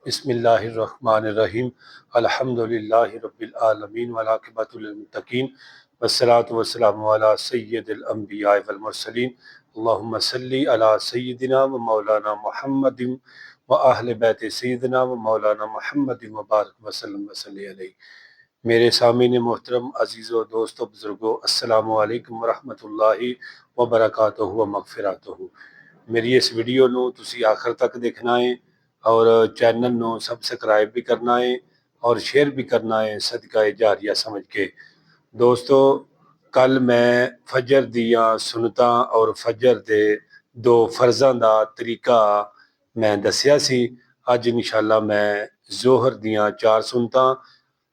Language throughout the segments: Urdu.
بسم اللہ الرحمن الرحیم الحمدللہ رب العالمین والعاقبۃ للمتقین والصلاۃ والسلام علی سید الانبیاء والمرسلین اللہم صلی علی سیدنا و مولانا محمد و اہل بیت سیدنا و مولانا محمد وبارک وسلم وصلی علیہ۔ میرے سامعین محترم، عزیزو، دوستو، بزرگو، السلام علیکم ورحمۃ اللہ وبرکاتہ و مغفراتہ۔ میری اس ویڈیو نو تسی آخر تک دیکھنا ہے اور چینل نو سبسکرائب بھی کرنا ہے اور شیئر بھی کرنا ہے صدقہ جاریہ سمجھ کے۔ دوستو، کل میں فجر دیاں سنتاں اور فجر دے دو فرضاں دا طریقہ میں دسیا سی۔ اج انشاءاللہ میں ظہر دیاں 4 سنتاں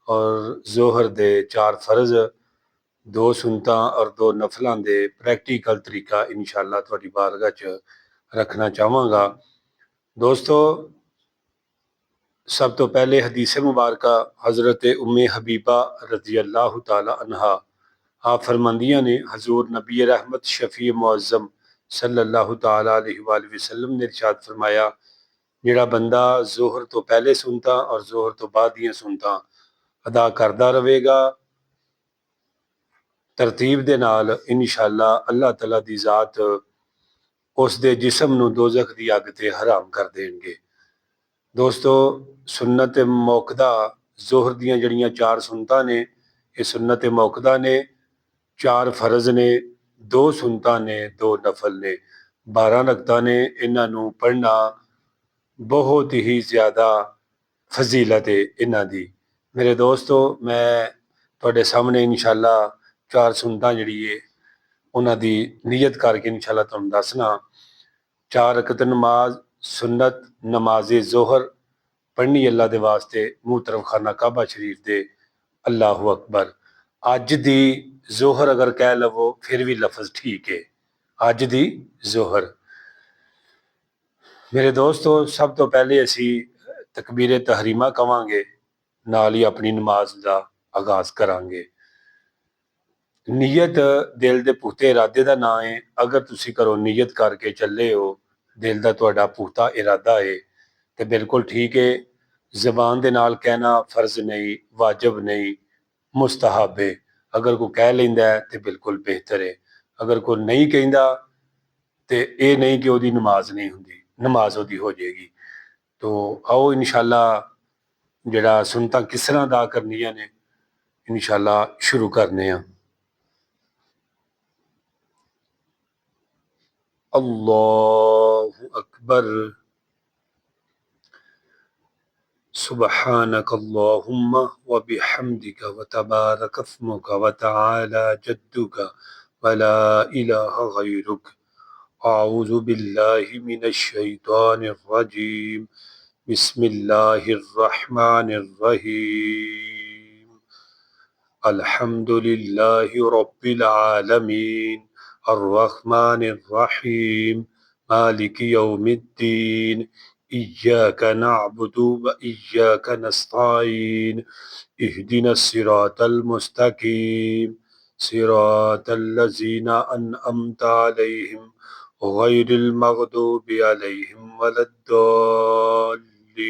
اور ظہر دے 4 فرض، 2 سنتاں اور 2 نفلاں دے پریکٹیکل طریقہ انشاءاللہ تہاڈی بارگاہ چ رکھنا چاہواں گا۔ دوستو، سب تو پہلے حدیث مبارکہ حضرت ام حبیبہ رضی اللہ تعالی عنہا، آپ فرماندیاں نے حضور نبی رحمت شفیع معظم صلی اللہ تعالی علیہ وآلہ وسلم نے ارشاد فرمایا، جڑا بندہ ظہر تو پہلے سنتا اور ظہر تو بعد دیاں سنتا ادا کردا رہے گا ترتیب دے نال، انشاءاللہ اللہ تعالی دی ذات اس دے جسم نو دوزخ دی اگ تے حرام کر دین گے۔ دوستو، سنت موقدہ ظہر دیاں جڑیاں 4 سنتاں نے، یہ سنت موقدہ نے، 4 فرض نے، 2 سنتاں نے، 2 نفل نے، 12 رکعتاں نے۔ انہاں نو پڑھنا بہت ہی زیادہ فضیلت ہے انہاں دی۔ میرے دوستو، میں تواڈے سامنے انشاءاللہ 4 سنتاں جڑی ہے انہاں دی نیت کر کے انشاءاللہ تانوں دسنا۔ 4 رکعت نماز سنت نماز ظہر پڑھنی اللہ دے واسطے محترم خانہ کعبہ شریف دے۔ اللہ اکبر۔ اج دی ظہر اگر کہہ لو پھر بھی لفظ ٹھیک ہے، اج دی ظہر۔ میرے دوستو، سب تو پہلے اسی تکبیر تحریمہ کہاں گے، نال ہی اپنی نماز دا آغاز کران گے۔ نیت دل دے پختہ ارادے دا نام ہے۔ اگر تسی کرو نیت کر کے چلے ہو، دل دا تہاڈا پختہ ارادہ ہے تے بالکل ٹھیک ہے۔ زبان دے نال کہنا فرض نہیں، واجب نہیں، مستحب ہے۔ اگر کوئی کہہ لیندا ہے تے بالکل بہتر ہے۔ اگر کوئی نہیں کہندا تے اے نہیں کہ اودی نماز نہیں ہوندی، نماز اودی ہو جائے گی۔ تو آؤ انشاءاللہ جڑا سنتاں کس طرح ادا کرنیاں نے انشاءاللہ شروع کرنے ہیں۔ اللہ اکبر۔ سبحانک اللہم وبحمدک وتبارک اسمک وتعالی جدک ولا الہ غیرک۔ اعوذ باللہ من الشیطان الرجیم۔ بسم اللہ الرحمن الرحیم۔ الحمد للہ رب العالمین الرحمن الرحیم مالک یوم الدین ایاک نعبد وإیاک نستعین اہدنا الصراط المستقیم صراط الذین انعمت علیہم غیر المغضوب علیہم ولا الضالین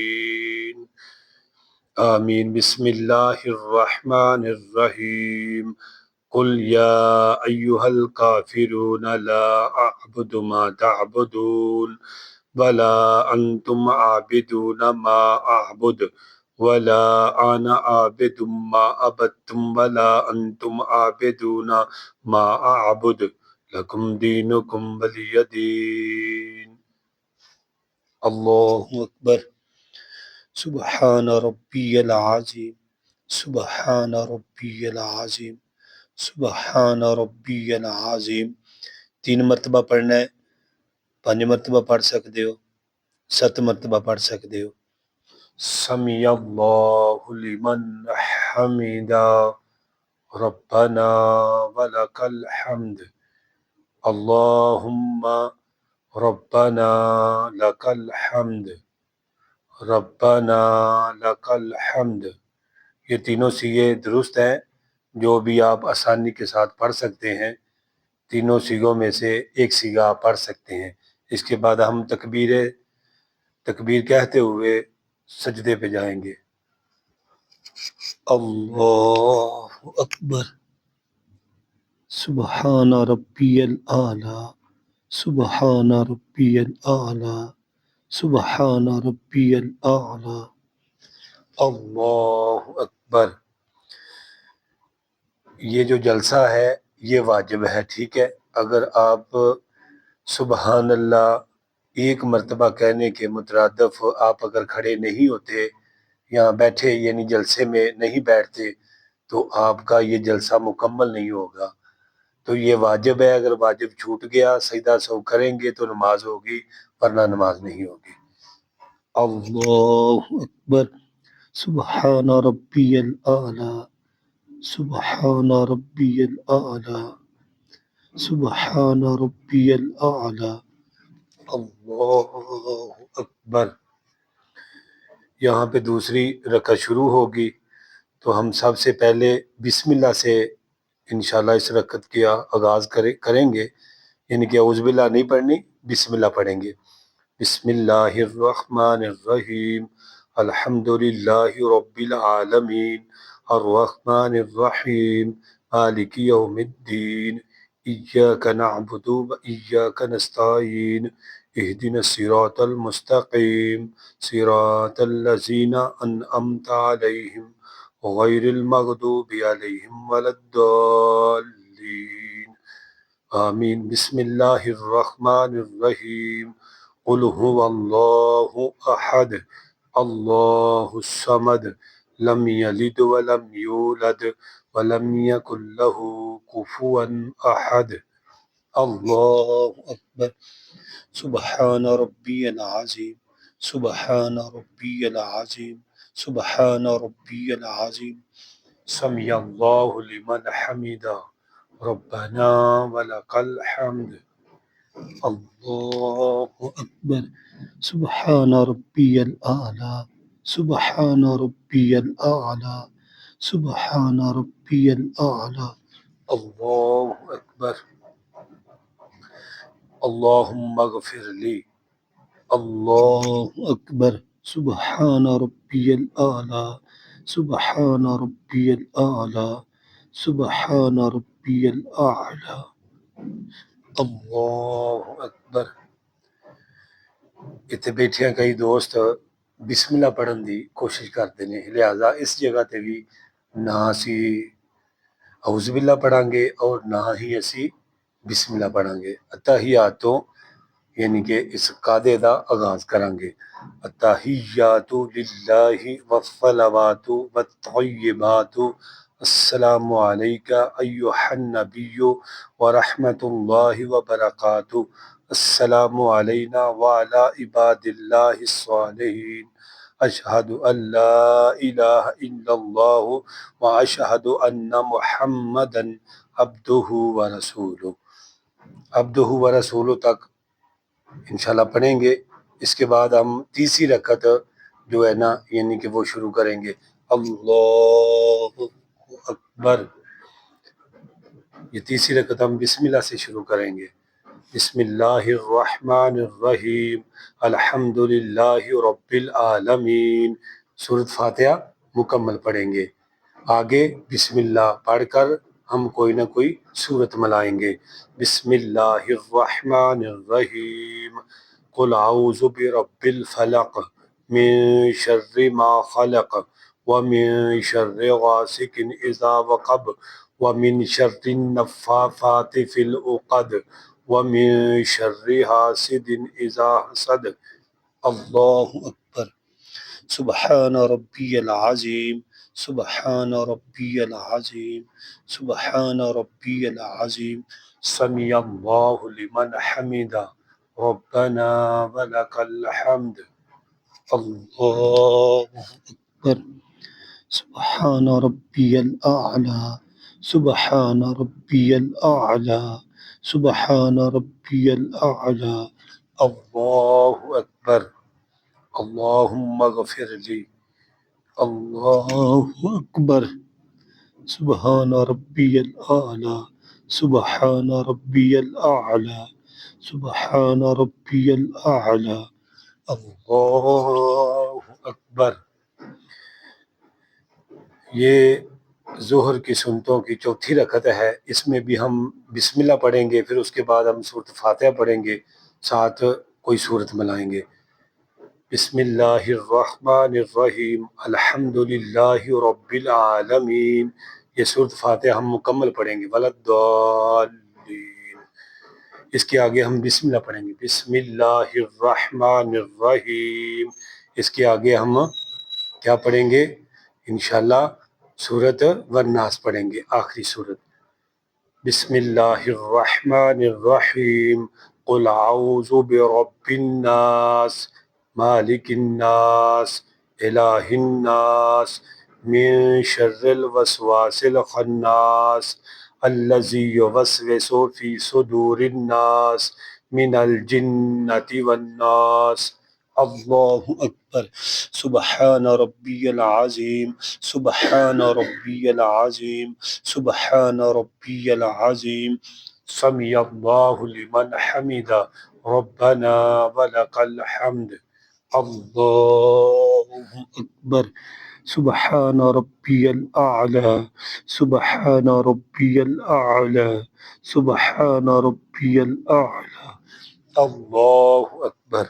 آمین۔ بسم اللہ الرحمن الرحیم۔ قل یا ایہا الکافرون لا اعبد ما تعبدون ولا انتم عابدون ما اعبد ولا انا عابد ما عبدتم ولا انتم عابدون ما اعبد لکم دینکم ولی دین۔ اللہ اکبر۔ سبحان ربی العظیم، سبحان ربی العظیم، سبحان ربی العظیم۔ 3 مرتبہ پڑھنا ہے، 5 مرتبہ پڑھ سکتے ہو، 7 مرتبہ پڑھ سکتے ہو۔ سمیع اللہ لمن حمدہ ربنا ولک الحمد۔ اللہم ربنا لک الحمد، ربنا لک الحمد۔ یہ تینوں سیغے درست ہیں، جو بھی آپ آسانی کے ساتھ پڑھ سکتے ہیں۔ تینوں سیغوں میں سے ایک سیغہ آپ پڑھ سکتے ہیں۔ اس کے بعد ہم تکبیر کہتے ہوئے سجدے پہ جائیں گے۔ اللہ اکبر، سبحان ربی الاعلی، سبحان ربی الاعلی، سبحان ربی الاعلی، اللہ اکبر۔ یہ جو جلسہ ہے یہ واجب ہے، ٹھیک ہے؟ اگر آپ سبحان اللہ ایک مرتبہ کہنے کے مترادف آپ اگر کھڑے نہیں ہوتے یا بیٹھے یعنی جلسے میں نہیں بیٹھتے تو آپ کا یہ جلسہ مکمل نہیں ہوگا۔ تو یہ واجب ہے، اگر واجب چھوٹ گیا سجدہ سہو کریں گے تو نماز ہوگی، ورنہ نماز نہیں ہوگی۔ اللہ اکبر، سبحان ربی الاعلی، سبحان ربی الاعلی، سبحان ربی الاعلی، اللہ اکبر۔ یہاں پہ دوسری رکعت شروع ہوگی تو ہم سب سے پہلے بسم اللہ سے انشاءاللہ اس رکعت کی آغاز کریں گے، یعنی کہ اعوذ باللہ نہیں پڑھنی، بسم اللہ پڑھیں گے۔ بسم اللہ الرحمن الرحیم، الحمد للہ رب العالمین، الرحمن الرحیم، مالک یوم الدین، ایاک نعبد و ایاک نستعین، اہدنا الصراط المستقیم، صراط الذین انعمت علیہم غیر المغضوب علیہم ولا الضالین، آمین۔ بسم اللہ الرحمن الرحیم، قل هو اللہ احد، اللہ الصمد، لم یلد ولم یولد ولم یکن له کفوا احد، اللہ اکبر، سبحان ربی العظیم، سبحان ربی العظیم، سبحان ربی العظیم، سمیع اللہ لمن حمدہ، ربنا ولک الحمد، اللہ اکبر، سبحان ربی الاعلی، سبحان ربی الاعلی، سبحان ربی الاعلی، اللہ اکبر، اللہم اغفر لی، اللہ اکبر، سبحان ربی الاعلی، سبحان ربی الاعلی، سبحان ربی الاعلی، اللہ اکبر۔ اتنے بیٹھے ہیں کئی دوست بسم اللہ پڑھن دی کوشش کرتے ہیں، لہذا اس جگہ تے بھی نہ اسی اعوذ باللہ پڑھیں گے اور نہ ہی اسی بسم اللہ پڑھیں گے۔ اتحیاتوں یعنی کہ اس قاعدے دا آغاز کریں گے، التحیات للہ والصلوات والطیبات، السلام علیکہ ایہا النبی ورحمۃ اللہ وبرکاتہ، السلام علینا وعلی عباد اللہ الصالحین، اشہد ان لا الہ الا اللہ واشہد ان محمدا عبدہ ورسولہ۔ عبدہ ورسولہ تک انشاءاللہ پڑھیں گے۔ اس کے بعد ہم تیسری رکعت جو ہے نا یعنی کہ وہ شروع کریں گے، اللہ اکبر۔ یہ تیسری رکعت ہم بسم اللہ سے شروع کریں گے، بسم اللہ الرحمن الرحیم، الحمد للہ رب العالمین، سورۃ فاتحہ مکمل پڑھیں گے۔ آگے بسم اللہ پڑھ کر ہم کوئی نہ کوئی سورت ملائیں گے، بسم اللہ الرحمن الرحیم، قل اعوذ برب الفلق من شر ما خلق ومن شر غاسق اذا وقب ومن شر النفاثات في العقد ومن شر حاسد اذا حسد، اللہ اکبر، سبحان ربی العظیم، سبحان ربی العظیم، سبحان ربی العظیم، سمیع اللہ لمن حمدہ، ربنا ولک الحمد، اللہ اکبر، سبحان ربی الاعلی، سبحان ربی الاعلی، سبحان ربی الاعلی، اللہ اکبر، اللہم اغفر لی، اللہ اکبر، سبحان ربی الاعلی، سبحان ربی الاعلی، سبحان ربی الاعلی، اللہ اکبر۔ یہ ظہر کی سنتوں کی چوتھی رکعت ہے، اس میں بھی ہم بسم اللہ پڑھیں گے، پھر اس کے بعد ہم سورۃ فاتحہ پڑھیں گے، ساتھ کوئی سورت ملائیں گے۔ بسم اللہ الرحمن الرحیم، الحمد للہ رب العالمین۔ یہ سورۃ فاتحہ ہم مکمل پڑھیں گے، ولداللین۔ اس کے آگے ہم بسم اللہ پڑھیں گے، بسم اللہ الرحمن الرحیم۔ اس کے آگے ہم کیا پڑھیں گے؟ انشاءاللہ سورت والناس پڑھیں گے، آخری سورت۔ بسم اللہ الرحمن الرحیم، قل اعوذ برب الناس، مالک الناس، الہ الناس، من شر الوسواس الخناس، الذی یوسوس فی صدور الناس من الجنۃ والناس۔ اللہ اکبر۔ سبحان ربی العظیم، سبحان ربی العظیم، سبحان ربی العظیم، سمیع اللہ لمن حمدہ، ربنا ولک الحمد۔ اللہ اکبر۔ سبحان ربی الاعلی، سبحان ربی الاعلی، سبحان ربی الاعلی۔ اللہ اکبر۔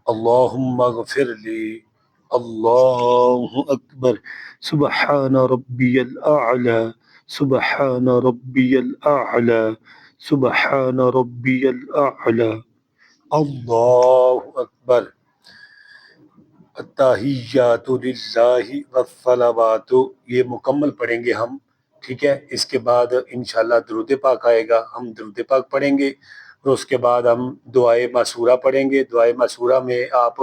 اللہم اغفر لی، اللہ اکبر۔ سبحان ربی الاعلی، سبحان ربی الاعلی، سبحان ربی الاعلی۔ اللہ اکبر۔ التحیات للہ والصلوات، یہ مکمل پڑھیں گے ہم، ٹھیک ہے۔ اس کے بعد انشاءاللہ درود پاک آئے گا، ہم درود پاک پڑھیں گے، اور اس کے بعد ہم دعائے مسورہ پڑھیں گے۔ دعائے مسورہ میں آپ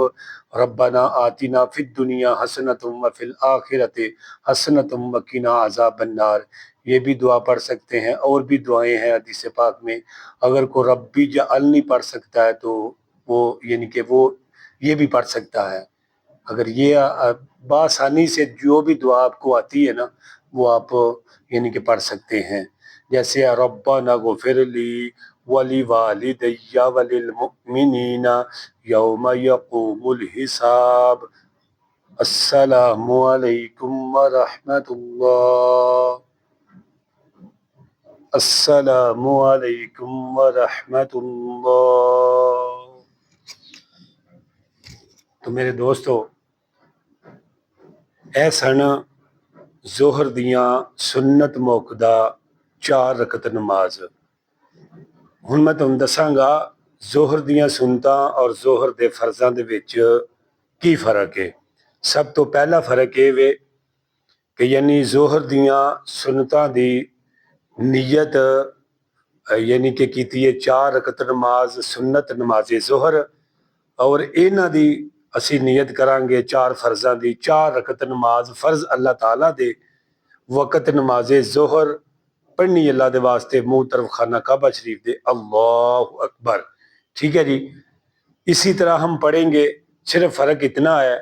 ربنا آتنا فی الدنیا حسنۃ وفی الآخرۃ حسنۃ وقنا عذاب النار، یہ بھی دعا پڑھ سکتے ہیں۔ اور بھی دعائیں ہیں حدیث پاک میں، اگر کوئی ربی جعلنی پڑھ سکتا ہے تو وہ یعنی کہ وہ یہ بھی پڑھ سکتا ہے۔ اگر یہ بآسانی سے جو بھی دعا آپ کو آتی ہے نا، وہ آپ یعنی کہ پڑھ سکتے ہیں، جیسے ربنا اغفر لی ولوالدی وللمؤمنین یوم یقوم الحساب، السلام علیکم ورحمۃ اللہ، السلام علیکم ورحمۃ اللہ۔ تو میرے دوستو، اے سن ظہر دیاں سنت موقدہ 4 رکعت نماز۔ ہن میں تمہیں دساں گا ظہر دیاں سنتاں اور ظہر دے فرضاں دے وچ کی فرق ہے۔ سب تو پہلا فرق یہ وے کہ یعنی ظہر دیاں سنتاں دی نیت یعنی کہ کیتی ہے 4 رکعت نماز سنت نماز ظہر، اور انہاں دی اسی نیت کران گے 4 فرضاں دی، 4 رکعت نماز فرض اللہ تعالیٰ دے وقت نماز ظہر پڑھنی اللہ دے واسطے منہ طرف خانہ کعبہ شریف دے، اللہ اکبر، ٹھیک ہے جی۔ اسی طرح ہم پڑھیں گے، صرف فرق اتنا ہے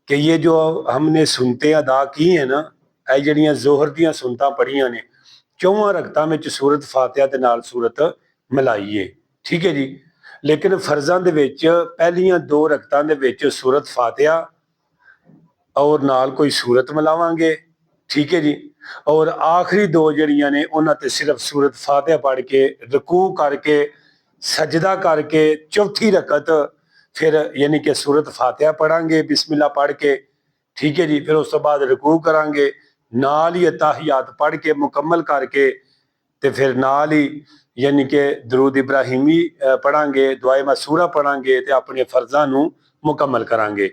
کہ یہ جو ہم نے سنتیں ادا کی ہیں نا، اے جڑیاں ظہر دیاں سنتاں پڑھیاں نے، 4 رکعتاں وچ سورت فاتحہ دے نال سورت ملائیے، ٹھیک ہے جی۔ لیکن فرضاں دے وچ پہلیاں 2 رکعتاں دے وچ سورت فاتحہ اور نال کوئی سورت ملاواں گے، ٹھیک ہے جی۔ اور آخری 2 جڑیاں نے انہاں تے صرف سورت فاتحہ پڑھ کے رکوع کر کے سجدہ کر کے چوتھی رکعت پھر یعنی کہ سورت فاتحہ پڑھیں گے بسم اللہ پڑھ کے، ٹھیک ہے جی۔ پھر اس تو بعد رکوع کریں گے، نال ہی اتحیات پڑھ کے مکمل کر کے تے پھر نال ہی یعنی کہ درود ابراہیمی پڑھیں گے، دعائے مسورہ پڑھیں گے تے اپنے فرضاں نو مکمل کریں گے۔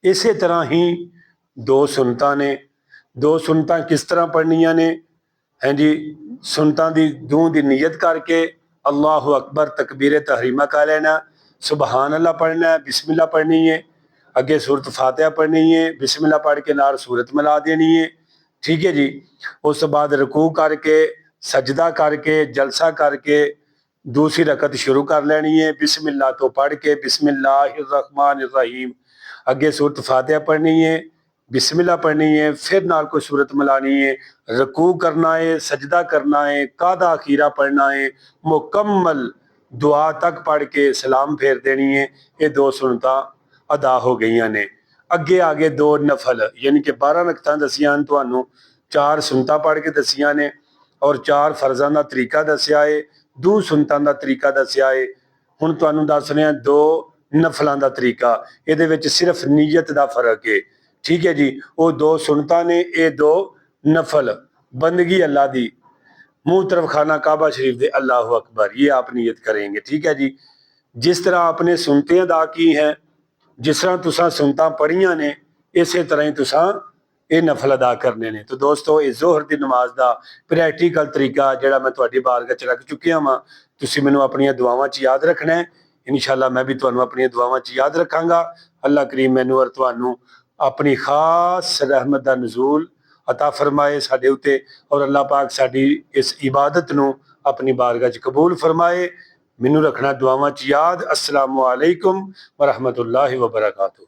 اسی طرح ہی 2 سنتاں نے، 2 سنتاں کس طرح پڑھنیاں نے؟ ہیں جی، سنتاں دی دوں دی نیت کر کے اللہ اکبر تکبیر تحریمہ کا لینا، سبحان اللہ پڑھنا ہے، بسم اللہ پڑھنی ہے، اگے سورت فاتحہ پڑھنی ہے، بسم اللہ پڑھ کے نال سورت ملا دینی ہے، ٹھیک ہے جی۔ اس بعد رکوع کر کے سجدہ کر کے جلسہ کر کے دوسری رکعت شروع کر لینی ہے، بسم اللہ تو پڑھ کے بسم اللہ الرحمن الرحیم، اگے سورت فاتحہ پڑھنی ہے، بسم اللہ پڑھنی ہے، پھر نال کوئی سورت ملانی ہے، رکوع کرنا ہے، سجدہ کرنا ہے، قعدہ اخیرہ پڑھنا ہے، مکمل دعا تک پڑھ کے سلام پھیر دینی ہے. یہ 2 سنتاں ادا ہو گئیاں نے. اگے آگے 2 نفل یعنی کہ 12 رکعتاں دسیاں تانوں 4 سنتاں پڑھ کے دسیاں نے اور 4 فرضاں دا طریقہ دسیا ہے 2 سنتاں دا طریقہ دسیا ہے. ہن تانوں دس رہے ہیں 2 نفلاں دا طریقہ. یہ وچ صرف نیت دا فرق ہے. ٹھیک ہے جی. وہ 2 سنتاں نے یہ 2 نفل بندگی اللہ دی منہ طرف خانہ کعبہ شریف دے اللہ اکبر یہ آپ نیت کریں گے. ٹھیک ہے جی. جس طرح آپ نے سنتیں ادا کی ہیں جس طرح تساں سنتاں پڑھیاں نے اسی طرح ہی تساں یہ نفل ادا کرنے نے. تو دوستو یہ ظہر دی نماز دا پریکٹیکل طریقہ جڑا میں تہاڈی بارگاہ چ رکھ چکیا ہاں. تسی مینوں اپنی دعاواں چ یاد رکھنا ہے. انشاءاللہ میں بھی تانوں اپنی دعاواں چ یاد رکھاں گا. اللہ کریم مینوں اور تانوں اپنی خاص رحمت دا نزول عطا فرمائے ساڈے اوتے اور اللہ پاک ساڈی اس عبادت نو اپنی بارگاہ چ قبول فرمائے. مینوں رکھنا دعاواں چ یاد. السلام علیکم ورحمۃ اللہ وبرکاتہ.